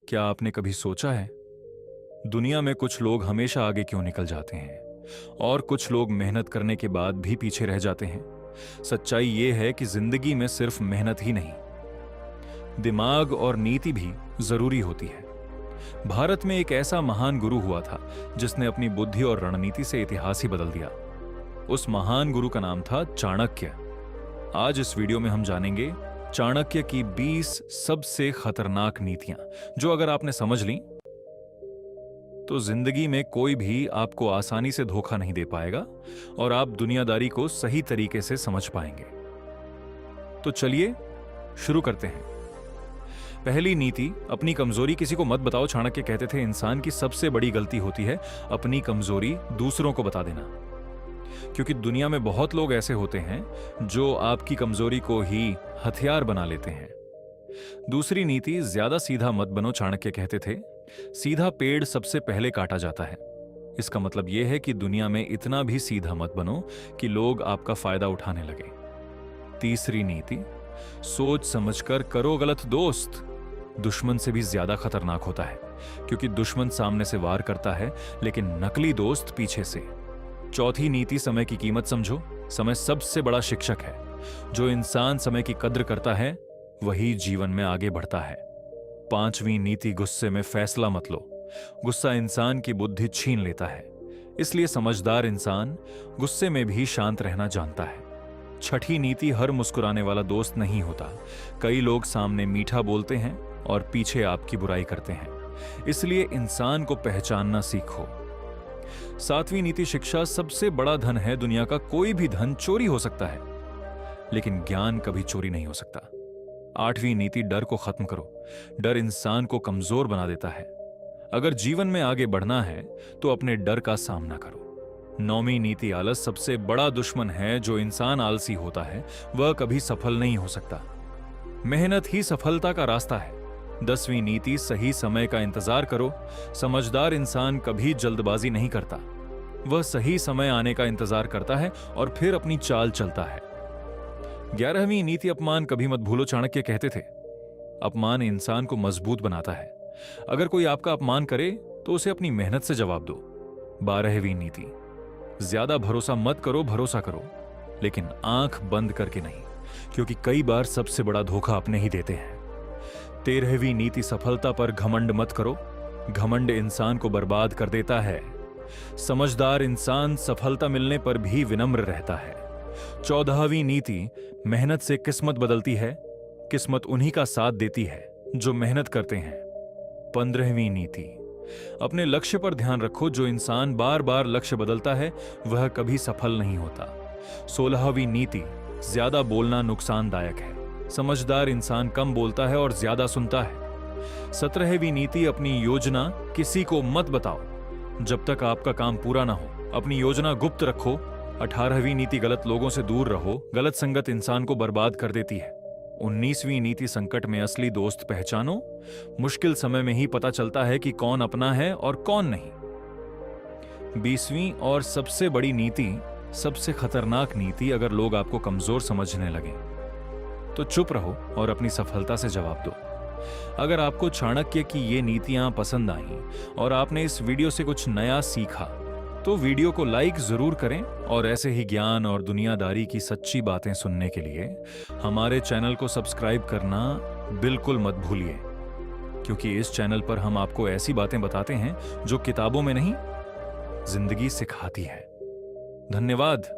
क्या आपने कभी सोचा है, दुनिया में कुछ लोग हमेशा आगे क्यों निकल जाते हैं और कुछ लोग मेहनत करने के बाद भी पीछे रह जाते हैं? सच्चाई यह है कि जिंदगी में सिर्फ मेहनत ही नहीं, दिमाग और नीति भी जरूरी होती है। भारत में एक ऐसा महान गुरु हुआ था जिसने अपनी बुद्धि और रणनीति से इतिहास ही बदल दिया। उस महान गुरु का नाम था चाणक्य। आज इस वीडियो में हम जानेंगे चाणक्य की 20 सबसे खतरनाक नीतियां, जो अगर आपने समझ ली तो जिंदगी में कोई भी आपको आसानी से धोखा नहीं दे पाएगा और आप दुनियादारी को सही तरीके से समझ पाएंगे। तो चलिए शुरू करते हैं। पहली नीति, अपनी कमजोरी किसी को मत बताओ। चाणक्य कहते थे, इंसान की सबसे बड़ी गलती होती है अपनी कमजोरी दूसरों को बता देना, क्योंकि दुनिया में बहुत लोग ऐसे होते हैं जो आपकी कमजोरी को ही हथियार बना लेते हैं। दूसरी नीति, ज्यादा सीधा मत बनो। चाणक्य कहते थे, सीधा पेड़ सबसे पहले काटा जाता है। इसका मतलब यह है कि दुनिया में इतना भी सीधा मत बनो कि लोग आपका फायदा उठाने लगे। तीसरी नीति, सोच समझकर करो गलत दोस्त। दुश्मन से भी ज्यादा खतरनाक होता है, क्योंकि दुश्मन सामने से वार करता है लेकिन नकली दोस्त पीछे से। चौथी नीति, समय की कीमत समझो। समय सबसे बड़ा शिक्षक है। जो इंसान समय की कद्र करता है वही जीवन में आगे बढ़ता है। पांचवी नीति, गुस्से में फैसला मत लो। गुस्सा इंसान की बुद्धि छीन लेता है, इसलिए समझदार इंसान गुस्से में भी शांत रहना जानता है। छठी नीति, हर मुस्कुराने वाला दोस्त नहीं होता। कई लोग सामने मीठा बोलते हैं और पीछे आपकी बुराई करते हैं, इसलिए इंसान को पहचानना सीखो। सातवीं नीति, शिक्षा सबसे बड़ा धन है। दुनिया का कोई भी धन चोरी हो सकता है, लेकिन ज्ञान कभी चोरी नहीं हो सकता। आठवीं नीति, डर को खत्म करो। डर इंसान को कमजोर बना देता है। अगर जीवन में आगे बढ़ना है तो अपने डर का सामना करो। नौवीं नीति, आलस सबसे बड़ा दुश्मन है। जो इंसान आलसी होता है वह कभी सफल नहीं हो सकता। मेहनत ही सफलता का रास्ता है। 10वीं नीति, सही समय का इंतजार करो। समझदार इंसान कभी जल्दबाजी नहीं करता, वह सही समय आने का इंतजार करता है और फिर अपनी चाल चलता है। 11वीं नीति, अपमान कभी मत भूलो। चाणक्य कहते थे, अपमान इंसान को मजबूत बनाता है। अगर कोई आपका अपमान करे तो उसे अपनी मेहनत से जवाब दो। 12वीं नीति, ज्यादा भरोसा मत करो, भरोसा करो लेकिन आंख बंद करके नहीं, क्योंकि कई बार सबसे बड़ा धोखा अपने ही देते हैं। 13वीं नीति, सफलता पर घमंड मत करो। घमंड इंसान को बर्बाद कर देता है। समझदार इंसान सफलता मिलने पर भी विनम्र रहता है। 14वीं नीति, मेहनत से किस्मत बदलती है। किस्मत उन्हीं का साथ देती है जो मेहनत करते हैं। 15वीं नीति, अपने लक्ष्य पर ध्यान रखो। जो इंसान बार बार लक्ष्य बदलता है वह कभी सफल नहीं होता। 16वीं नीति, ज्यादा बोलना नुकसानदायक है। समझदार इंसान कम बोलता है और ज्यादा सुनता है। 17वीं नीति, अपनी योजना किसी को मत बताओ जब तक आपका काम पूरा ना हो। अपनी योजना गुप्त रखो। 18वीं नीति, गलत लोगों से दूर रहो। गलत संगत इंसान को बर्बाद कर देती है। 19वीं नीति, संकट में असली दोस्त पहचानो। मुश्किल समय में ही पता चलता है कि कौन अपना है और कौन नहीं। 20वीं और सबसे बड़ी नीति, सबसे खतरनाक नीति, अगर लोग आपको कमजोर समझने लगे तो चुप रहो और अपनी सफलता से जवाब दो। अगर आपको चाणक्य की ये नीतियां पसंद आईं और आपने इस वीडियो से कुछ नया सीखा तो वीडियो को लाइक जरूर करें, और ऐसे ही ज्ञान और दुनियादारी की सच्ची बातें सुनने के लिए हमारे चैनल को सब्सक्राइब करना बिल्कुल मत भूलिए, क्योंकि इस चैनल पर हम आपको ऐसी बातें बताते हैं जो किताबों में नहीं, जिंदगी सिखाती है। धन्यवाद।